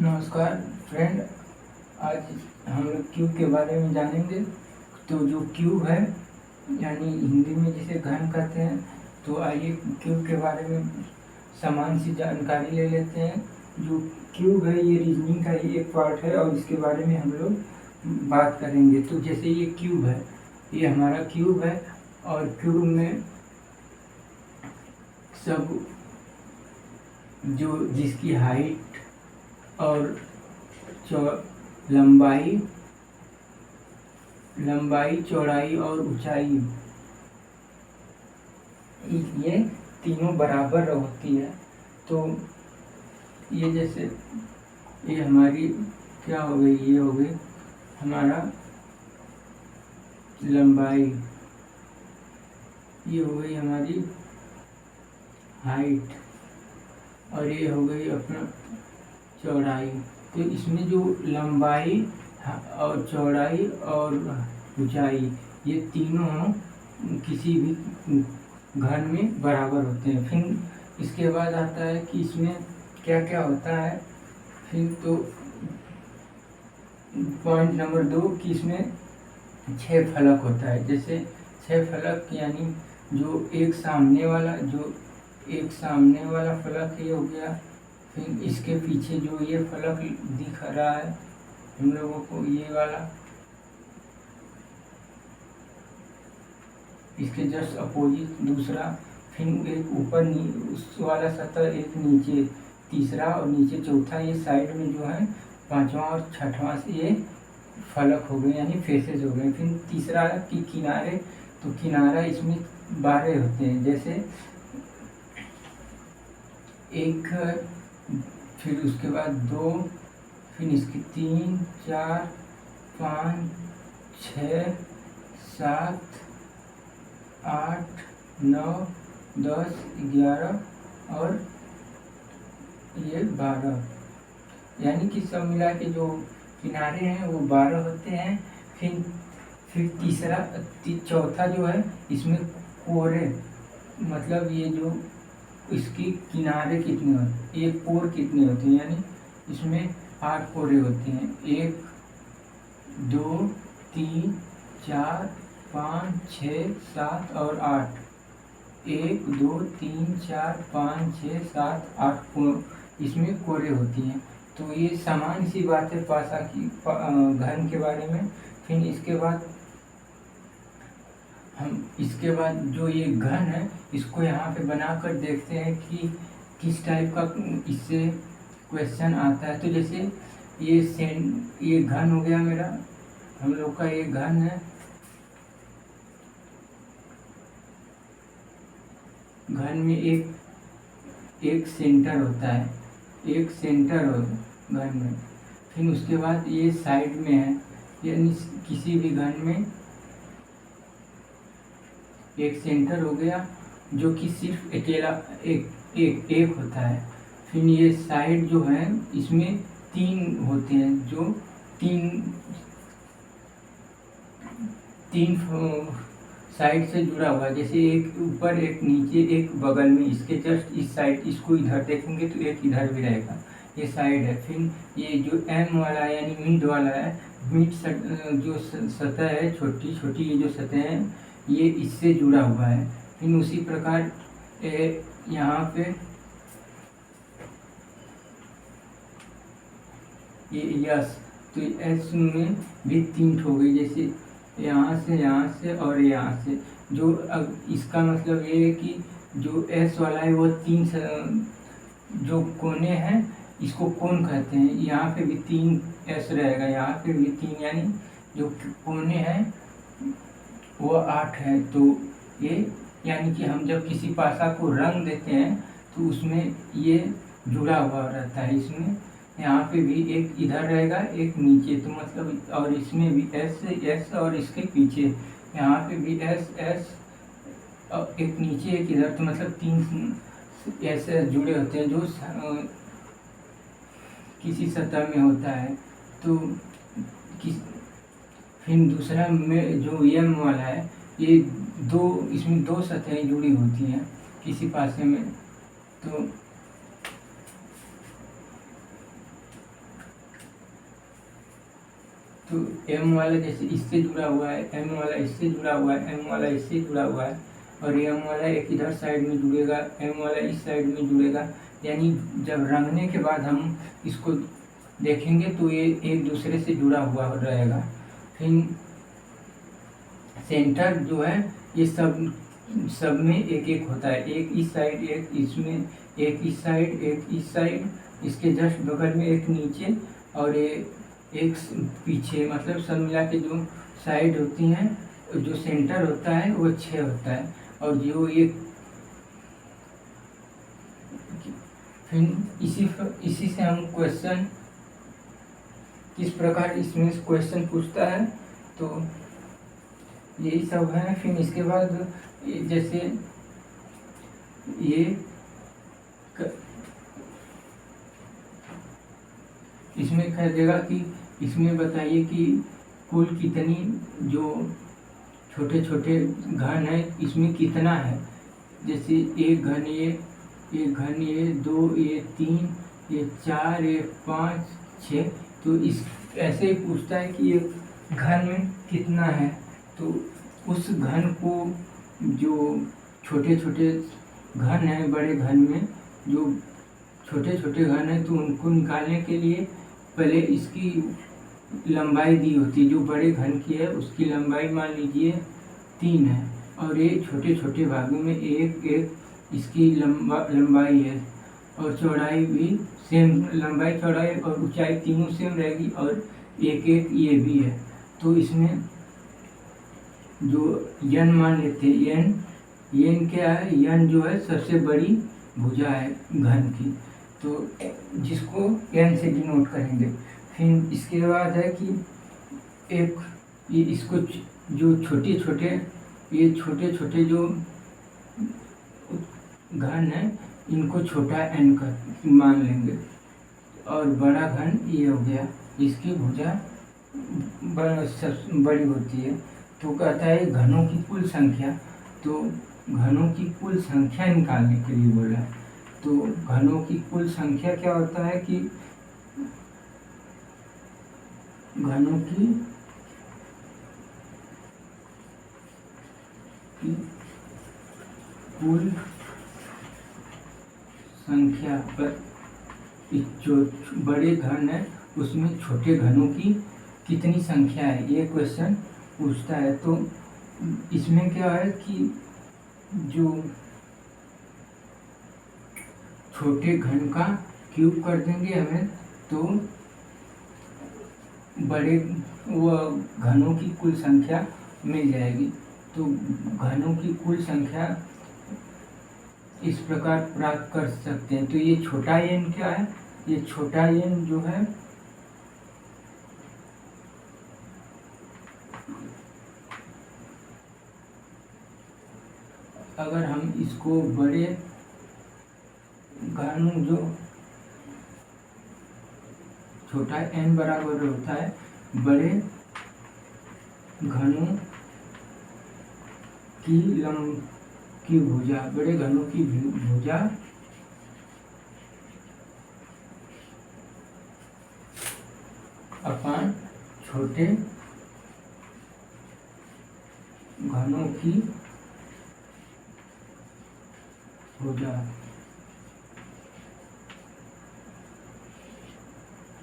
नमस्कार फ्रेंड। आज हम लोग क्यूब के बारे में जानेंगे। तो जो क्यूब है यानी हिंदी में जिसे घन कहते हैं, तो आइए क्यूब के बारे में सामान्य सी जानकारी ले लेते हैं। जो क्यूब है ये रीजनिंग का ही एक पार्ट है और इसके बारे में हम लोग बात करेंगे। तो जैसे ये क्यूब है, ये हमारा क्यूब है और क्यूब में सब जो जिसकी हाइट और लंबाई चौड़ाई और ऊंचाई ये तीनों बराबर होती है। तो ये जैसे ये हमारी क्या हो गई, ये हो गई हमारा लंबाई, ये हो गई हमारी हाइट और ये हो गई अपना चौड़ाई। तो इसमें जो लंबाई और चौड़ाई और ऊंचाई ये तीनों किसी भी घन में बराबर होते हैं। फिर इसके बाद आता है कि इसमें क्या क्या होता है। फिर तो पॉइंट नंबर 2 कि इसमें 6 फलक होता है। जैसे 6 फलक यानी जो एक सामने वाला फलक ये हो गया। फिर इसके पीछे जो ये फलक दिख रहा है हम लोगों को, ये वाला, इसके जस्ट अपोजिट दूसरा, फिर एक ऊपर उस वाला सतह, एक नीचे तीसरा और नीचे चौथा, ये साइड में जो है 5वां और 6वां से ये फलक हो गए यानी फेसेस हो गए। फिर तीसरा कि किनारे, तो किनारा इसमें 12 होते हैं। जैसे एक, फिर उसके बाद 2, फिर इसके 3, 4, 5, 6, 7, 8, 9, 10, 11 और ये 12, यानी कि सब मिला के जो किनारे हैं वो 12 होते हैं। फिर चौथा जो है इसमें कोरे, मतलब ये जो इसकी किनारे कितने होते हैं, एक कोर कितने होते हैं, यानी इसमें 8 कोरे होते हैं। 1, 2, 3, 4, 5, 6, 7 और 8। 1, 2, 3, 4, 5, 6, 7, 8 इसमें कोरे होती हैं। तो ये सामान्य सी बात है पासा की घन के बारे में। फिर इसके बाद जो ये घन है इसको यहाँ पे बनाकर देखते हैं कि किस टाइप का इससे क्वेश्चन आता है। तो जैसे ये घन हो गया मेरा, हम लोग का ये घन है। घन में एक सेंटर होता है, एक सेंटर हो घन में। फिर उसके बाद ये साइड में है, यानी किसी भी घन में एक सेंटर हो गया जो कि सिर्फ अकेला एक होता है। फिर ये साइड जो है इसमें 3 होते हैं, जो तीन साइड से जुड़ा हुआ है। जैसे एक ऊपर, एक नीचे, एक बगल में। इसके जस्ट इस साइड, इसको इधर देखेंगे तो एक इधर भी रहेगा, ये साइड है। फिर ये जो एम वाला है यानी मिड वाला है, जो सतह है, छोटी छोटी ये जो सतह है ये इससे जुड़ा हुआ है। फिर उसी प्रकार यहाँ पे ये यस, तो एस में भी 3 हो गई। जैसे यहाँ से और यहाँ से, जो अब इसका मतलब ये है कि जो एस वाला है वो 3 जो कोने हैं इसको कोण कहते हैं। यहाँ पे भी 3 एस रहेगा, यहाँ पे भी 3, यानी जो कोने हैं वो 8 है। तो ये यानी कि हम जब किसी पासा को रंग देते हैं तो उसमें ये जुड़ा हुआ रहता है। इसमें यहाँ पे भी एक इधर रहेगा, एक नीचे, तो मतलब, और इसमें भी एस और इसके पीछे यहाँ पे भी एस और एक नीचे एक इधर, तो मतलब 3 ऐसे जुड़े होते हैं जो किसी सतह में होता है। तो फिर दूसरा में जो एम वाला है, ये इसमें 2 सतहें जुड़ी होती हैं किसी पासे में। तो तो m वाला जैसे इससे जुड़ा हुआ है, m वाला इससे जुड़ा हुआ है, m वाला इससे जुड़ा हुआ है, और m वाला एक इधर साइड में जुड़ेगा, m वाला इस साइड में जुड़ेगा। यानी जब रंगने के बाद हम इसको देखेंगे तो ये एक दूसरे से जुड़ा हुआ रहेगा। फिर सेंटर जो है ये सब में एक एक होता है, एक इस साइड, एक इसमें, एक इस साइड, एक इस साइड, इसके जस्ट बगल में एक नीचे, और ये एक पीछे। मतलब सब मिला के जो साइड होती हैं, जो सेंटर होता है वो 6 होता है। और जो ये फिर इसी से हम क्वेश्चन किस प्रकार इसमें क्वेश्चन पूछता है, तो यही सब है। फिर इसके बाद जैसे ये इसमें कह देगा कि इसमें बताइए कि कुल कितनी जो छोटे छोटे घन है इसमें कितना है। जैसे एक घन ये 2, ये 3, ये 4, ये 5, 6। तो इस ऐसे ही पूछता है कि ये घन में कितना है। तो उस घन को जो छोटे छोटे घन हैं, बड़े घन में जो छोटे छोटे घन हैं, तो उनको निकालने के लिए पहले इसकी लंबाई दी होती है। जो बड़े घन की है उसकी लंबाई मान लीजिए 3 है, और ये छोटे छोटे भागों में एक एक इसकी लंबाई है, और चौड़ाई भी सेम, लंबाई चौड़ाई और ऊंचाई तीनों सेम रहेगी, और एक एक ये भी है। तो इसमें जो n मान लेते हैं, n क्या है, n जो है सबसे बड़ी भुजा है घन की, तो जिसको n से डिनोट करेंगे। फिर इसके बाद है कि एक ये इसको जो छोटे छोटे जो घन है इनको छोटा n का मान लेंगे, और बड़ा घन ये हो गया, इसकी भुजा बड़ी होती है। तो कहता है घनों की कुल संख्या, तो घनों की कुल संख्या निकालने के लिए बोला है। तो घनों की कुल संख्या क्या होता है कि घनों की कुल संख्या पर जो बड़े घन है उसमें छोटे घनों की कितनी संख्या है, ये क्वेश्चन पूछता है। तो इसमें क्या है कि जो छोटे घन का क्यूब कर देंगे हमें, तो बड़े वो घनों की कुल संख्या मिल जाएगी। तो घनों की कुल संख्या इस प्रकार प्राप्त कर सकते हैं। तो ये छोटा n क्या है, ये छोटा n जो है अगर हम इसको बड़े घन जो छोटा n बराबर होता है बड़े घनों की भुजा, बड़े घनों की भुजा अपान छोटे घनों की भुजा।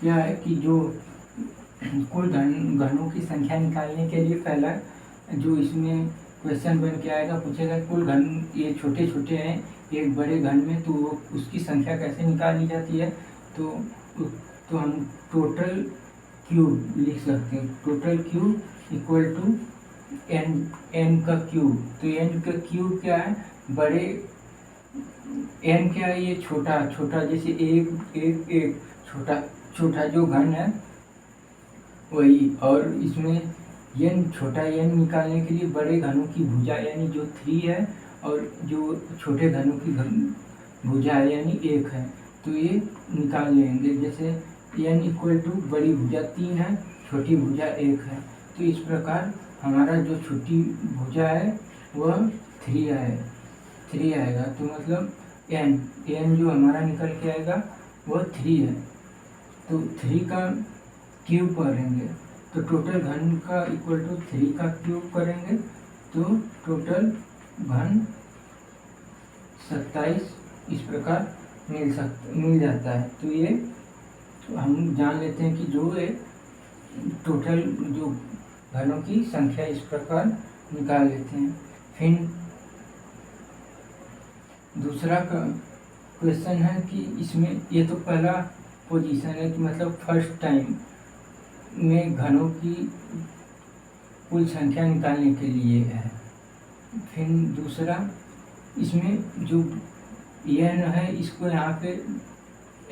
क्या है कि जो कुल घनों की संख्या निकालने के लिए पहला जो इसमें क्वेश्चन बन के आएगा, पूछेगा कुल घन ये छोटे छोटे हैं एक बड़े घन में, तो उसकी संख्या कैसे निकाली जाती है। तो हम टोटल क्यूब लिख सकते हैं, total cube equal to n का क्यूब। तो n का क्यूब क्या है, बड़े n क्या है, ये छोटा जैसे एक छोटा जो घन है वही, और इसमें छोटा n निकालने के लिए बड़े घनों की भुजा यानी जो 3 है, और जो छोटे घनों की भुजा है यानी 1 है, तो ये निकाल लेंगे। जैसे n इक्वल टू बड़ी भुजा 3 है, छोटी भुजा 1 है। तो इस प्रकार हमारा जो छोटी भुजा है वह 3 आएगा। तो मतलब n जो हमारा निकल के आएगा वह 3 है। तो 3 का क्यूब करेंगे, तो टोटल घन का इक्वल टू 3 का क्यूब करेंगे तो टोटल घन 27 इस प्रकार मिल जाता है। तो ये हम जान लेते हैं कि जो है टोटल जो घनों की संख्या इस प्रकार निकाल लेते हैं। फिर दूसरा क्वेश्चन है कि इसमें ये तो पहला पोजीशन है कि मतलब फर्स्ट टाइम में घनों की कुल संख्या निकालने के लिए है। फिर दूसरा इसमें जो n है इसको यहाँ पे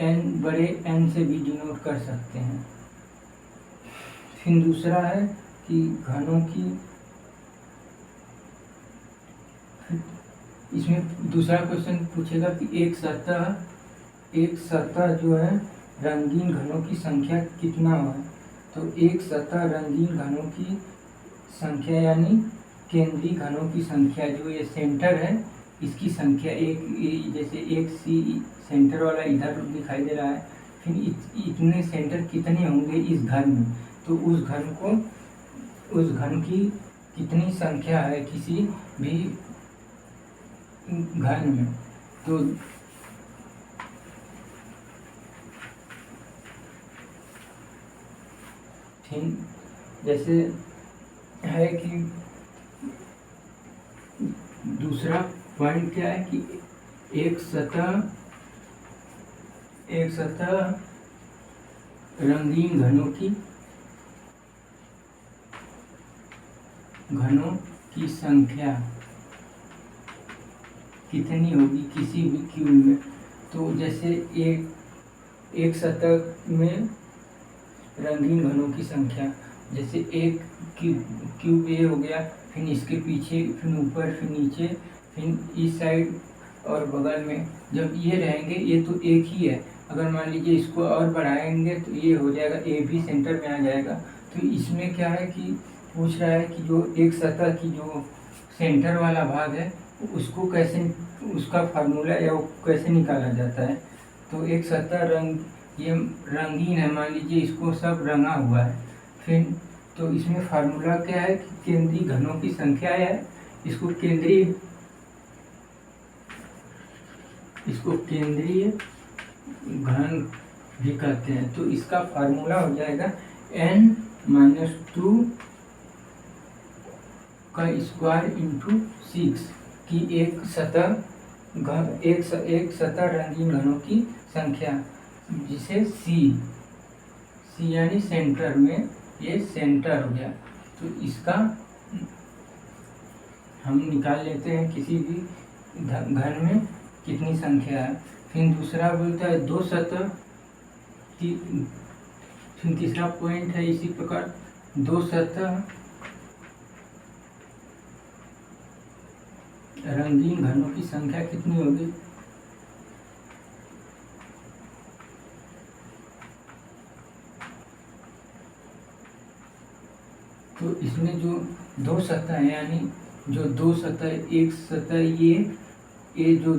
n बड़े n से भी डिनोट कर सकते हैं। फिर दूसरा है कि घनों की इसमें दूसरा क्वेश्चन पूछेगा कि एक सतह जो है रंगीन घनों की संख्या कितना है। तो एक सतह रंगीन घनों की संख्या यानी केंद्रीय घनों की संख्या जो ये सेंटर है इसकी संख्या एक, जैसे एक सी सेंटर वाला इधर दिखाई दे रहा है। फिर इतने सेंटर कितने होंगे इस घन में, तो उस घन की कितनी संख्या है किसी भी घन में। तो फिर जैसे है कि दूसरा पॉइंट क्या है कि एक सतह रंगीन घनों की संख्या कितनी होगी किसी भी क्यूब में। तो जैसे एक सतह में रंगीन घनों की संख्या, जैसे एक क्यूब ए हो गया, फिर इसके पीछे, फिर ऊपर, फिर नीचे, फिर इस साइड और बगल में जब ये रहेंगे ये तो एक ही है। अगर मान लीजिए इसको और बढ़ाएंगे तो ये हो जाएगा, ए भी सेंटर में आ जाएगा। तो इसमें क्या है कि पूछ रहा है कि जो एक सतह की जो सेंटर वाला भाग है उसको कैसे, उसका फार्मूला या वो कैसे निकाला जाता है। तो एक सतह ये रंगीन है, मान लीजिए इसको सब रंगा हुआ है। फिर तो इसमें फार्मूला क्या है कि केंद्रीय घनों की संख्या है, इसको केंद्रीय घन भी कहते हैं। तो इसका फार्मूला हो जाएगा n-2 का स्क्वायर इंटू 6 की एक सतह रंगीन घनों की संख्या, जिसे C यानी सेंटर में, ये सेंटर हो गया। तो इसका हम निकाल लेते हैं किसी भी घन में कितनी संख्या है। फिर दूसरा बोलता है दो सतह, फिर तीसरा पॉइंट है इसी प्रकार दो सतह रंगीन घनों की संख्या कितनी होगी। तो इसमें जो दो सतह है यानी जो दो सतह, एक सतह ये जो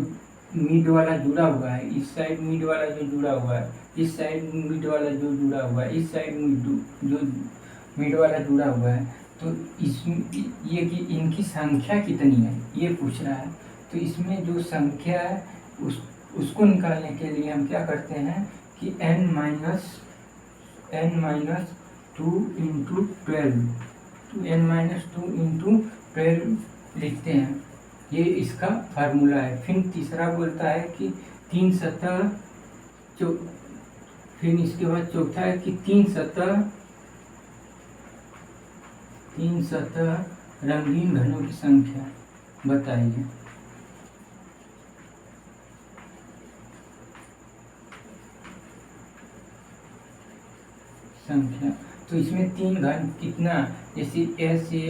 मिड वाला जुड़ा हुआ है, इस साइड मिड वाला जो जुड़ा हुआ है, इस साइड मिड वाला जो जुड़ा हुआ है, इस साइड जो मिड वाला जुड़ा हुआ है। तो इसमें ये कि इनकी संख्या कितनी है ये पूछ रहा है। तो इसमें जो संख्या है उसको निकालने के लिए हम क्या करते हैं कि n माइनस 2 इंटू 12, तो n-2 इंटू 12 लिखते हैं, ये इसका फार्मूला है। फिर तीसरा बोलता है कि तीन सतह फिर इसके बाद चौथा है कि तीन सतह रंगीन घनों की संख्या बताइए। संख्या तो इसमें तीन घन कितना, जैसे SA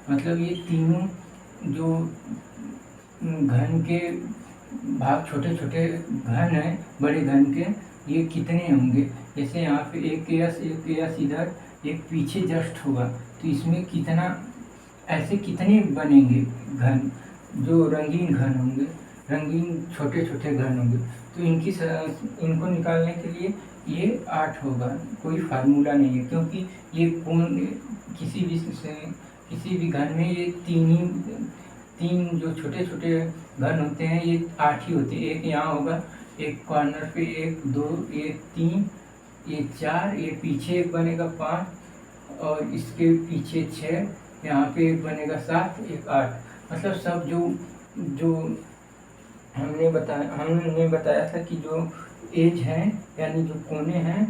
मतलब ये तीनों जो घन के भाग छोटे छोटे घन हैं बड़े घन के, ये कितने होंगे। जैसे यहाँ पे एक एस इधर, एक पीछे जस्ट होगा, तो इसमें कितना, ऐसे कितने बनेंगे घन जो रंगीन घन होंगे। रंगीन छोटे छोटे घन होंगे। तो इनको निकालने के लिए ये 8 होगा, कोई फार्मूला नहीं है, क्योंकि ये किसी भी घन में ये तीन जो छोटे छोटे घन होते हैं ये 8 ही होते हैं। एक यहाँ होगा, एक कॉर्नर पे 1 2 1 3, ये 4, ये पीछे एक बनेगा 5, और इसके पीछे 6, यहाँ पे एक बनेगा 7, एक 8। मतलब सब जो हमने बताया था कि जो एज है यानी जो कोने हैं,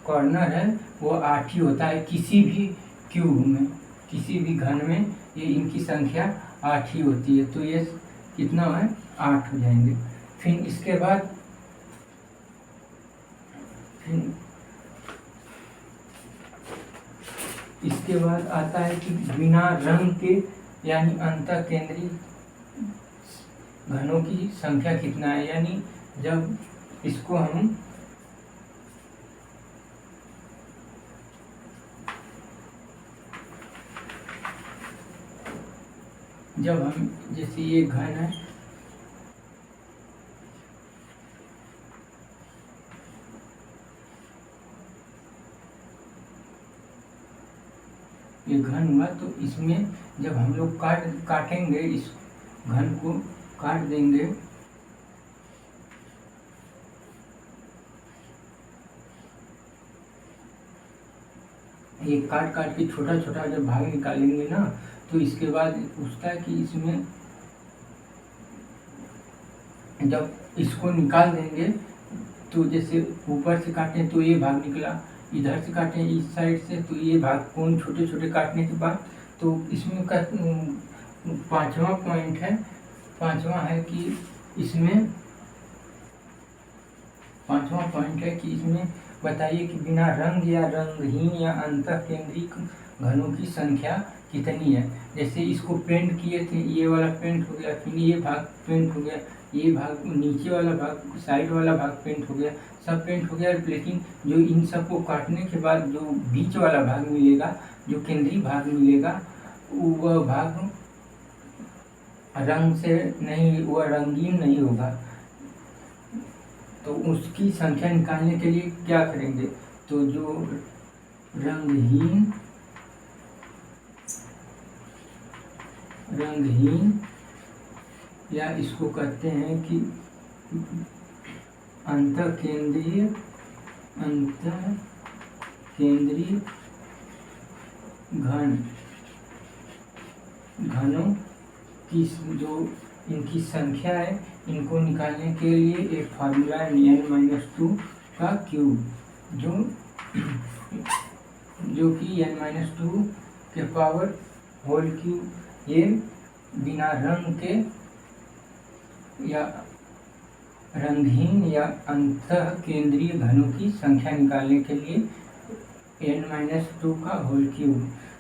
कॉर्नर है, वो 8 ही होता है किसी भी क्यूब में, किसी भी घन में ये इनकी संख्या 8 ही होती है। तो ये कितना है, 8 हो जाएंगे। फिर इसके बाद आता है कि बिना रंग के यानी अंतःकेंद्रीय घनों की संख्या कितना है। यानी जब इसको हम जैसे ये घन है, ये घन हुआ, तो इसमें जब हम लोग काटेंगे, इस घन को काट देंगे, ये काट के छोटा छोटा जब भाग निकालेंगे ना, तो इसके बाद पूछता है कि इसमें जब इसको निकाल देंगे, तो जैसे ऊपर से काटें तो ये भाग निकला, इधर से काटें इस साइड से तो ये भाग, कोण छोटे छोटे काटने के बाद, तो इसमें का 5वां पॉइंट है, 5वां है कि इसमें 5वां पॉइंट है कि इसमें बताइए कि बिना रंग या रंगहीन या अंतःकेंद्रीय घनों की संख्या कितनी है। जैसे इसको पेंट किए थे, ये वाला पेंट हो गया, फिर ये भाग पेंट हो गया, ये भाग नीचे वाला भाग, साइड वाला भाग पेंट हो गया, सब पेंट हो गया, लेकिन जो इन सबको काटने के बाद जो बीच वाला भाग मिलेगा, जो केंद्रीय भाग मिलेगा, वह भाग रंग से नहीं, वह रंगीन नहीं होगा। तो उसकी संख्या निकालने के लिए क्या करेंगे, तो जो रंगहीन या इसको कहते हैं कि अंतःकेंद्रीय घनों की जो इनकी संख्या है, इनको निकालने के लिए एक फार्मूला है n-2 का क्यूब, जो कि n-2 के पावर होल क्यूब। ये बिना रंग के या रंगहीन या अंतःकेंद्रीय घनों की संख्या निकालने के लिए n-2 का होल क्यूब।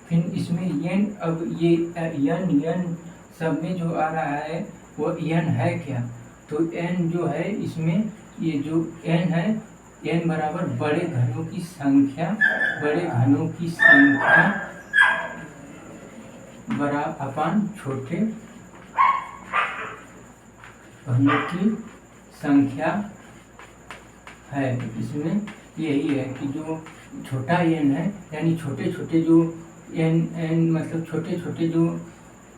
फिर इसमें n, अब ये n सब में जो आ रहा है वो n है क्या, तो n जो है इसमें, ये जो n है, n बराबर बड़े घनों की संख्या बड़ा अपान छोटे घनों की संख्या है। इसमें यही है कि जो छोटा n है, यानी छोटे छोटे जो n मतलब छोटे छोटे जो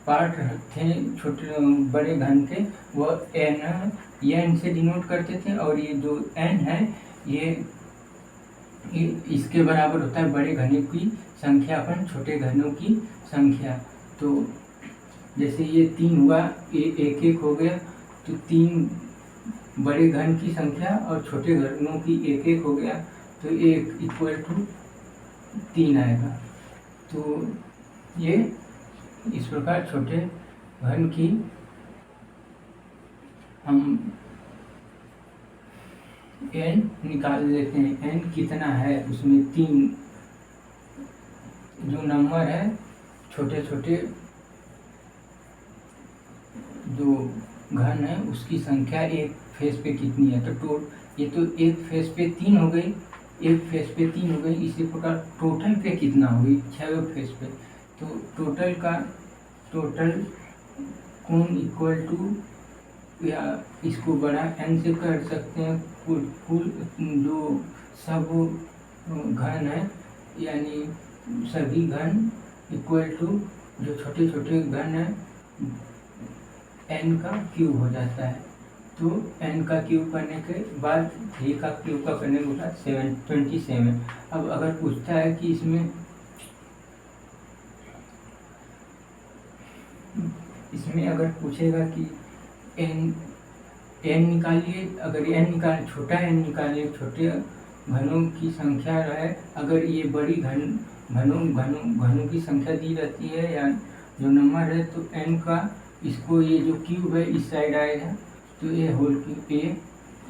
पार्ट थे छोटे बड़े घन के, वह n से डिनोट करते थे, और ये जो n है ये इसके बराबर होता है बड़े घनों की संख्या अपन छोटे घनों की संख्या। तो जैसे ये 3 हुआ, ये 1-1 हो गया, तो 3 बड़े घन की संख्या और छोटे घनों की 1-1 हो गया, तो 1 = 3 आएगा। तो ये इस प्रकार छोटे घन की हम n निकाल लेते हैं। n कितना है, उसमें 3 जो नंबर है, छोटे छोटे जो घन है उसकी संख्या एक फेस पे कितनी है। तो ये तो एक फेस पे 3 हो गई, एक फेस पे 3 हो गई, इसी प्रकार टोटल पे कितना होगी, 6 फेस पे। तो टोटल कोण या इसको बड़ा n से कर सकते हैं। कुल जो सब घन है यानी सभी घन इक्वल टू जो छोटे छोटे घन है n का क्यूब हो जाता है। तो n का क्यूब करने के बाद 3 का क्यूब का करने के बाद 27। अब अगर पूछता है कि इसमें अगर पूछेगा कि n निकालिए, अगर छोटा n निकालिए, छोटे घनों की संख्या है, अगर ये बड़ी घनों की संख्या दी रहती है या जो नंबर है, तो n का इसको ये जो क्यूब है इस साइड आएगा, तो ये होल क्यूब ये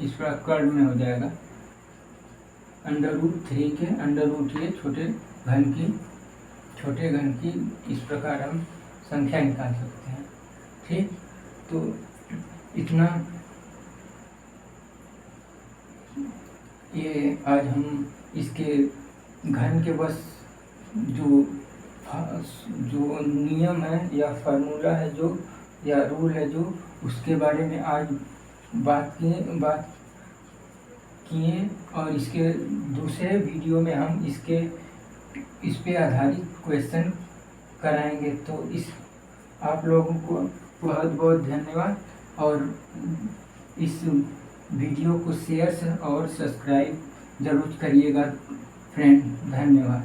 इस प्रकार में हो जाएगा। √3 के √ ये छोटे घन की इस प्रकार हम संख्या निकाल सकते हैं। ठीक, तो इतना ये आज हम इसके घन के बस जो नियम है या फार्मूला है जो या रूल है जो उसके बारे में आज बात किए और इसके दूसरे वीडियो में हम इस पे आधारित क्वेश्चन कराएंगे। तो आप लोगों को बहुत बहुत धन्यवाद और इस वीडियो को शेयर और सब्सक्राइब जरूर करिएगा फ्रेंड। धन्यवाद।